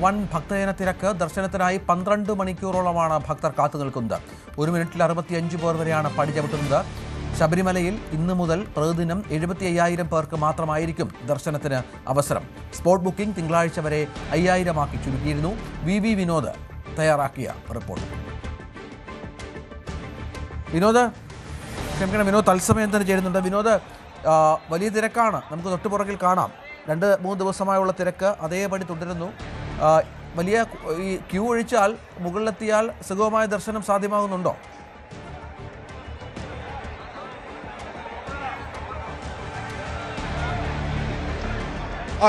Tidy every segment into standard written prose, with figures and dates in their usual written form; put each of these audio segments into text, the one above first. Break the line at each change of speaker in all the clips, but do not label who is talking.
വൻ ഭക്തജന തിരക്ക്. ദർശനത്തിനായി 12 മണിക്കൂറോളമാണ് ഭക്തർ കാത്തുനിൽക്കുന്നത്. 1 മിനിറ്റിൽ 65 പേർ വരെയാണ് പടി ചവിട്ടുന്നത്. ശബരിമലയിൽ ഇന്നു മുതൽ പ്രതിദിനം 75,000 പേർക്ക് മാത്രമായിരിക്കും ദർശനത്തിന് അവസരം. സ്പോട്ട് ബുക്കിംഗ് തിങ്കളാഴ്ച വരെ 5,000 ആക്കി ചുരുക്കിയിരുന്നു. വി വിനോദ് തയ്യാറാക്കിയ റിപ്പോർട്ട്. വിനോദ് തത്സമയം തന്നെ ചേരുന്നുണ്ട്. വിനോദ്, വലിയ തിരക്കാണ്, നമുക്ക് തൊട്ടുപുറകിൽ കാണാം. 2-3 ദിവസമായുള്ള തിരക്ക് അതേപടി തുടരുന്നു. വലിയ ഈ ക്യൂ ഒഴിച്ചാൽ മുകളിലെത്തിയാൽ സുഗമമായ ദർശനം സാധ്യമാകുന്നുണ്ടോ?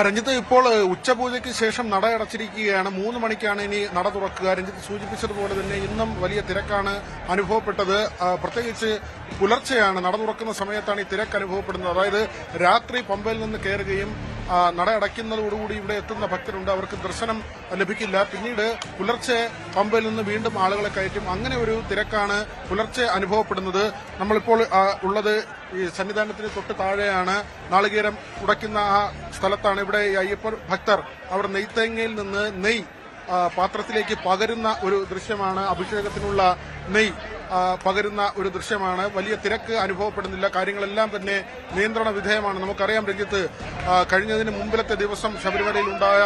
രഞ്ജിത്ത്, ഇപ്പോൾ ഉച്ചപൂജയ്ക്ക് ശേഷം നട അടച്ചിരിക്കുകയാണ്. 3 മണിക്കാണ് ഇനി നട തുറക്കുക. രഞ്ജിത്ത് സൂചിപ്പിച്ചതുപോലെ തന്നെ ഇന്നും വലിയ തിരക്കാണ് അനുഭവപ്പെട്ടത്. പ്രത്യേകിച്ച് പുലർച്ചെയാണ്, നട തുറക്കുന്ന സമയത്താണ് ഈ തിരക്ക് അനുഭവപ്പെടുന്നത്. അതായത് രാത്രി പമ്പയിൽ നിന്ന് കയറുകയും നട അടയ്ക്കുന്നതോടുകൂടി ഇവിടെ എത്തുന്ന ഭക്തരുണ്ട്, അവർക്ക് ദർശനം ലഭിക്കില്ല. പിന്നീട് പുലർച്ചെ പമ്പയിൽ നിന്ന് വീണ്ടും ആളുകളെ കയറ്റും. അങ്ങനെ ഒരു തിരക്കാണ് പുലർച്ചെ അനുഭവപ്പെടുന്നത്. നമ്മളിപ്പോൾ ഉള്ളത് ഈ സന്നിധാനത്തിന് തൊട്ട് താഴെയാണ്. നാളികേരം ഉടയ്ക്കുന്ന ആ സ്ഥലത്താണ്. ഇവിടെ ഈ അയ്യപ്പ ഭക്തർ അവർ നെയ്ത്തേങ്ങയിൽ നിന്ന് നെയ് പാത്രത്തിലേക്ക് പകരുന്ന ഒരു ദൃശ്യമാണ്. അഭിഷേകത്തിനുള്ള നെയ് പകരുന്ന ഒരു ദൃശ്യമാണ്. വലിയ തിരക്ക് അനുഭവപ്പെടുന്നില്ല. കാര്യങ്ങളെല്ലാം തന്നെ നിയന്ത്രണ വിധേയമാണ്. നമുക്കറിയാം രഞ്ജിത്ത്, കഴിഞ്ഞതിന് മുമ്പിലത്തെ ദിവസം ശബരിമലയിൽ ഉണ്ടായ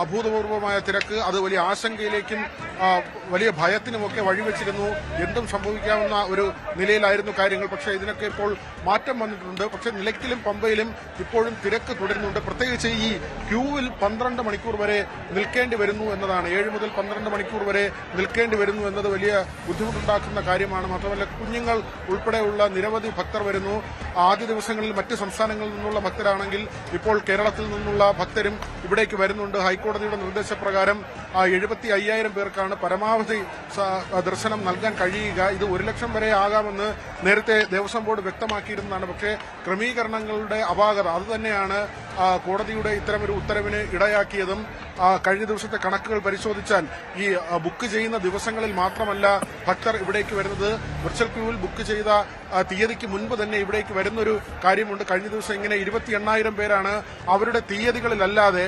അഭൂതപൂർവമായ തിരക്ക് അത് വലിയ ആശങ്കയിലേക്കും വലിയ ഭയത്തിനുമൊക്കെ വഴിവെച്ചിരുന്നു. എന്തും സംഭവിക്കാവുന്ന ഒരു നിലയിലായിരുന്നു കാര്യങ്ങൾ. പക്ഷേ ഇതിനൊക്കെ ഇപ്പോൾ മാറ്റം വന്നിട്ടുണ്ട്. പക്ഷേ നിലയ്ക്കലും പമ്പയിലും ഇപ്പോഴും തിരക്ക് തുടരുന്നുണ്ട്. പ്രത്യേകിച്ച് ഈ ക്യൂവിൽ 12 മണിക്കൂർ വരെ നിൽക്കേണ്ടി വരുന്നു എന്നതാണ്. 7 മുതൽ 12 മണിക്കൂർ വരെ നിൽക്കേണ്ടി വരുന്നു എന്നത് വലിയ ബുദ്ധിമുട്ടുണ്ടാക്കുന്ന കാര്യമാണ്. മാത്രമല്ല കുഞ്ഞുങ്ങൾ ഉൾപ്പെടെയുള്ള നിരവധി ഭക്തർ വരുന്നു. ആദ്യ ദിവസങ്ങളിൽ മറ്റ് സംസ്ഥാനങ്ങളിൽ നിന്നുള്ള ഭക്തരാണെങ്കിൽ ഇപ്പോൾ കേരളത്തിൽ നിന്നുള്ള ഭക്തരും ഇവിടേക്ക് വരുന്നുണ്ട്. ഹൈക്കോടതിയുടെ നിർദ്ദേശപ്രകാരം 75,000 പേർക്കാണ് പരമാവധി ദർശനം നൽകാൻ കഴിയുക. ഇത് 1 ലക്ഷം വരെ ആകാമെന്ന് നേരത്തെ ദേവസ്വം ബോർഡ് വ്യക്തമാക്കിയിരുന്നതാണ്. പക്ഷേ ക്രമീകരണങ്ങളുടെ അപാകത അതുതന്നെയാണ് കോടതിയുടെ ഇത്തരമൊരു ഉത്തരവിന് ഇടയാക്കിയതും. കഴിഞ്ഞ ദിവസത്തെ കണക്കുകൾ പരിശോധിച്ചാൽ ഈ ബുക്ക് ചെയ്യുന്ന ദിവസങ്ങളിൽ മാത്രമല്ല ഭക്തർ ഇവിടേക്ക് വരുന്നത്, വിർച്വൽ ക്യൂവിൽ ബുക്ക് ചെയ്ത തീയതിക്ക് മുൻപ് തന്നെ ഇവിടേക്ക് വരുന്നൊരു കാര്യമുണ്ട്. കഴിഞ്ഞ ദിവസം ഇങ്ങനെ 28,000 പേരാണ് അവരുടെ തീയതികളിലല്ലാതെ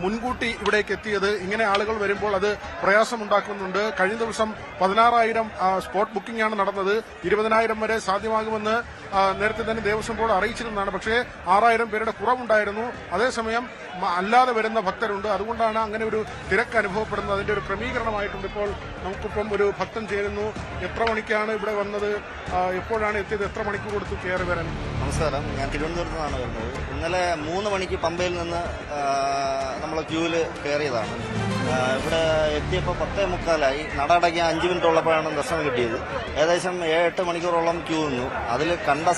മുൻകൂട്ടി ഇവിടേക്ക് എത്തിയത്. ഇങ്ങനെ ആളുകൾ വരുമ്പോൾ അത് പ്രയാസമുണ്ടാക്കുന്നുണ്ട്. കഴിഞ്ഞ ദിവസം 16,000 സ്പോട്ട് ബുക്കിംഗ് ആണ് നടന്നത്. 20,000 വരെ സാധ്യമാകുമെന്ന് നേരത്തെ തന്നെ ദേവസ്വം ബോർഡ് അറിയിച്ചിരുന്നതാണ്. പക്ഷേ 6,000 പേരുടെ കുറവുണ്ടായിരുന്നു. അതേസമയം അല്ലാതെ വരുന്ന ഭക്തരുണ്ട്. അതുകൊണ്ടാണ് അങ്ങനെ ഒരു തിരക്ക് അനുഭവപ്പെടുന്നത്. അതിന്റെ ഒരു ക്രമീകരണമായിട്ടുണ്ട്. ഇപ്പോൾ നമുക്കിപ്പം ഒരു ഭക്തൻ ചേരുന്നു. എത്ര മണിക്കാണ് ഇവിടെ വന്നത്, എപ്പോഴാണ് എത്തിയത്, എത്ര മണിക്കൂർ കൊടുത്തു കയറി വരാൻ?
നമസ്കാരം, ഞാൻ തിരുവനന്തപുരത്ത് നിന്നാണ് വരുന്നത്. ഇന്നലെ 3 മണിക്ക് പമ്പയിൽ നിന്ന് നമ്മൾ ക്യൂവിൽ കയറിയതാണ്. ഇവിടെ എത്തിയപ്പോൾ 10:45 നട അടയ്ക്കാൻ 5 മിനിറ്റ് ഉള്ളപ്പോഴാണ് ദർശനം കിട്ടിയത്. ഏകദേശം 7-8 മണിക്കൂറോളം ക്യൂ നിന്നു. അതിൽ കണ്ട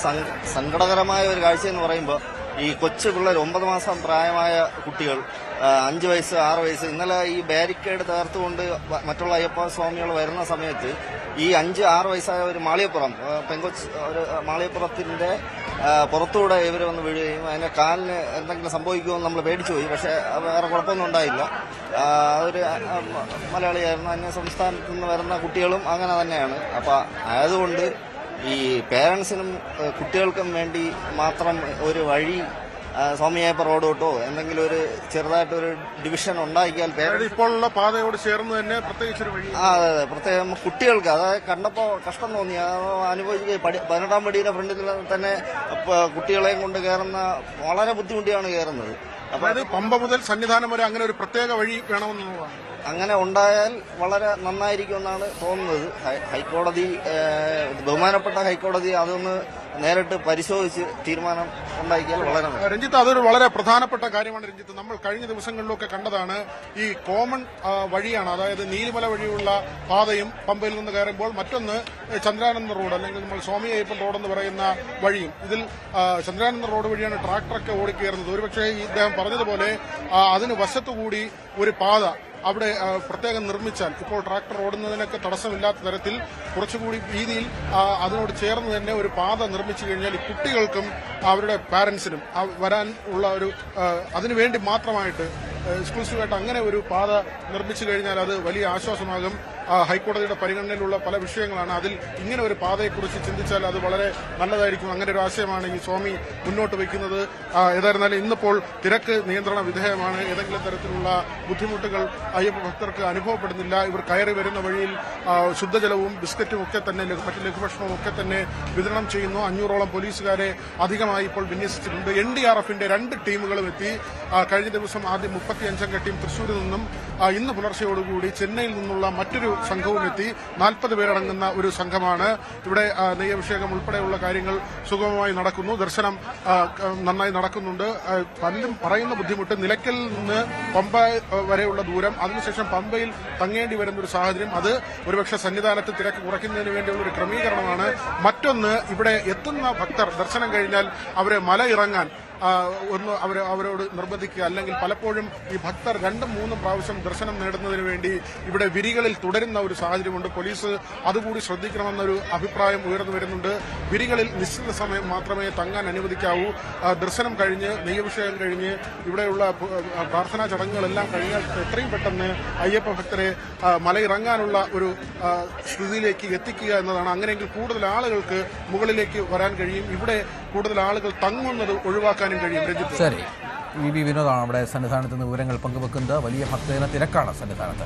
സങ്കടകരമായ ഒരു കാഴ്ച എന്ന് പറയുമ്പോൾ ഈ കൊച്ചു പിള്ളേർ, 9 മാസം പ്രായമായ കുട്ടികൾ, 5 വയസ്സ് 6 വയസ്സ്, ഇന്നലെ ഈ ബാരിക്കേഡ് തകർത്തുകൊണ്ട് മറ്റുള്ള അയ്യപ്പ സ്വാമികൾ വരുന്ന സമയത്ത് ഈ 5-6 വയസ്സായ ഒരു മാളികപ്പുറം പെങ്കൊച്ച് ഒരു മാളികപ്പുറത്തിന്റെ പുറത്തൂടെ ഇവർ വന്ന് വീഴുകയും അതിന്റെ കാലിന് എന്തെങ്കിലും സംഭവിക്കുമെന്ന് നമ്മൾ പേടിച്ചു പോയി. പക്ഷെ വേറെ കുഴപ്പമൊന്നും ഉണ്ടായില്ല. ഒരു മലയാളിയായിരുന്നു. അന്യ സംസ്ഥാനത്തു നിന്ന് വരുന്ന കുട്ടികളും അങ്ങനെ തന്നെയാണ്. അപ്പൊ ആയതുകൊണ്ട് ഈ പേരൻസിനും കുട്ടികൾക്കും വേണ്ടി മാത്രം ഒരു വഴി സ്വാമിയപ്പ റോഡ് തൊട്ടോ എന്തെങ്കിലും ഒരു ചെറുതായിട്ടൊരു ഡിവിഷൻ ഉണ്ടാക്കിയാൽ
ഇപ്പോഴുള്ള പാതയോട് ചേർന്ന് തന്നെ പ്രത്യേകിച്ചൊരു വഴി.
അതെ, പ്രത്യേകം കുട്ടികൾക്ക് അതായത് കണ്ടപ്പോ കഷ്ടം തോന്നി. അനുഭവിക്കുക 18-ാം പടിയുടെ ഫ്രണ്ടിൽ തന്നെ കുട്ടികളെയും കൊണ്ട് കയറുന്ന വളരെ ബുദ്ധിമുട്ടിയാണ് കയറുന്നത്.
അതായത് പമ്പ മുതൽ സന്നിധാനം വരെ അങ്ങനെ ഒരു പ്രത്യേക വഴി വേണമെന്നുള്ളതാണ്.
അങ്ങനെ ഉണ്ടായാൽ വളരെ നന്നായിരിക്കുമെന്നാണ് തോന്നുന്നത്. ഹൈക്കോടതി, ബഹുമാനപ്പെട്ട ഹൈക്കോടതി അതൊന്ന് നേരിട്ട് പരിശോധിച്ച് തീരുമാനം ഉണ്ടാക്കിയാൽ വളരെ.
രഞ്ജിത്ത്, അതൊരു വളരെ പ്രധാനപ്പെട്ട കാര്യമാണ് രഞ്ജിത്ത്. നമ്മൾ കഴിഞ്ഞ ദിവസങ്ങളിലൊക്കെ കണ്ടതാണ് ഈ കോമൺ വഴിയാണ്. അതായത് നീലിമല വഴിയുള്ള പാതയും പമ്പയിൽ നിന്ന് കയറുമ്പോൾ മറ്റൊന്ന് ചന്ദ്രാനന്ദ റോഡ് അല്ലെങ്കിൽ നമ്മൾ സ്വാമി അയ്യപ്പൻ റോഡെന്ന് പറയുന്ന വഴിയും. ഇതിൽ ചന്ദ്രാനന്ദ റോഡ് വഴിയാണ് ട്രാക്ടറൊക്കെ ഓടിക്കയറുന്നത്. ഒരുപക്ഷെ ഇദ്ദേഹം പറഞ്ഞതുപോലെ അതിന് വശത്തുകൂടി ഒരു പാത അവിടെ പ്രത്യേകം നിർമ്മിച്ചാൽ, ഇപ്പോൾ ട്രാക്ടർ ഓടുന്നതിനൊക്കെ തടസ്സമില്ലാത്ത തരത്തിൽ കുറച്ചുകൂടി വീതിയിൽ അതിനോട് ചേർന്ന് തന്നെ ഒരു പാത നിർമ്മിച്ചു കഴിഞ്ഞാൽ ഈ കുട്ടികൾക്കും അവരുടെ പാരന്റ്സിനും വരാൻ ഉള്ള ഒരു അതിനുവേണ്ടി മാത്രമായിട്ട് എക്സ്ക്ലൂസീവായിട്ട് അങ്ങനെ ഒരു പാത നിർമ്മിച്ചു കഴിഞ്ഞാൽ അത് വലിയ ആശ്വാസമാകും. ഹൈക്കോടതിയുടെ പരിഗണനയിലുള്ള പല വിഷയങ്ങളാണ്. അതിൽ ഇങ്ങനെ ഒരു പാതയെക്കുറിച്ച് ചിന്തിച്ചാൽ അത് വളരെ നല്ലതായിരിക്കും. അങ്ങനെ ഒരു ആശയമാണ് ഈ സ്വാമി മുന്നോട്ട് വയ്ക്കുന്നത്. ഏതായിരുന്നാലും ഇന്നിപ്പോൾ തിരക്ക് നിയന്ത്രണ വിധേയമാണ്. ഏതെങ്കിലും തരത്തിലുള്ള ബുദ്ധിമുട്ടുകൾ അയ്യപ്പ ഭക്തർക്ക് അനുഭവപ്പെടുന്നില്ല. ഇവർ കയറി വരുന്ന വഴിയിൽ ശുദ്ധജലവും ബിസ്ക്കറ്റും ഒക്കെ തന്നെ മറ്റ് ലഘുഭക്ഷണവും ഒക്കെ തന്നെ വിതരണം ചെയ്യുന്നു. 500ഓളം പോലീസുകാരെ അധികമായി ഇപ്പോൾ വിന്യസിച്ചിട്ടുണ്ട്. NDRFന്റെ 2 ടീമുകളും എത്തി. കഴിഞ്ഞ ദിവസം ആദ്യം 35 അംഗ ടീം തൃശ്ശൂരിൽ നിന്നും ഇന്ന് പുലർച്ചെയോടുകൂടി ചെന്നൈയിൽ നിന്നുള്ള മറ്റൊരു സംഘവും എത്തി. 40 പേരടങ്ങുന്ന ഒരു സംഘമാണ്. ഇവിടെ നെയ്യഭിഷേകം ഉൾപ്പെടെയുള്ള കാര്യങ്ങൾ സുഗമമായി നടക്കുന്നു. ദർശനം നന്നായി നടക്കുന്നുണ്ട്. പലരും പറയുന്ന ബുദ്ധിമുട്ട് നിലയ്ക്കൽ നിന്ന് പമ്പ വരെയുള്ള ദൂരം, അതിനുശേഷം പമ്പയിൽ തങ്ങേണ്ടി വരുന്ന ഒരു സാഹചര്യം, അത് ഒരുപക്ഷെ സന്നിധാനത്ത് തിരക്ക് കുറയ്ക്കുന്നതിന് വേണ്ടിയുള്ള ഒരു ക്രമീകരണമാണ്. മറ്റൊന്ന്, ഇവിടെ എത്തുന്ന ഭക്തർ ദർശനം കഴിഞ്ഞാൽ അവരെ മല ഇറങ്ങാൻ ഒന്ന് അവരോട് നിർബന്ധിക്കുക. അല്ലെങ്കിൽ പലപ്പോഴും ഈ ഭക്തർ 2-3 പ്രാവശ്യം ദർശനം നേടുന്നതിന് വേണ്ടി ഇവിടെ വിരികളിൽ തുടരുന്ന ഒരു സാഹചര്യമുണ്ട്. പോലീസ് അതുകൂടി ശ്രദ്ധിക്കണമെന്നൊരു അഭിപ്രായം ഉയർന്നു വരുന്നുണ്ട്. വിരികളിൽ നിശ്ചിത സമയം മാത്രമേ തങ്ങാൻ അനുവദിക്കാവൂ. ദർശനം കഴിഞ്ഞ് നെയ്യഭിഷേകം കഴിഞ്ഞ് ഇവിടെയുള്ള പ്രാർത്ഥനാ ചടങ്ങുകളെല്ലാം കഴിഞ്ഞാൽ എത്രയും പെട്ടെന്ന് അയ്യപ്പ ഭക്തരെ മലയിറങ്ങാനുള്ള ഒരു സ്ഥിതിയിലേക്ക് എത്തിക്കുക എന്നതാണ്. അങ്ങനെയെങ്കിൽ കൂടുതൽ ആളുകൾക്ക് മുകളിലേക്ക് വരാൻ കഴിയും. ഇവിടെ കൂടുതൽ ആളുകൾ തങ്ങുന്നത് ഒഴിവാക്കാൻ കഴിയും.
ശരി, വി വിനോദാണ് അവിടെ സന്നിധാനത്ത് നിന്ന് വിവരങ്ങൾ പങ്കുവെക്കുന്നത്. വലിയ ഭക്തജന തിരക്കാണ് സന്നിധാനത്ത്.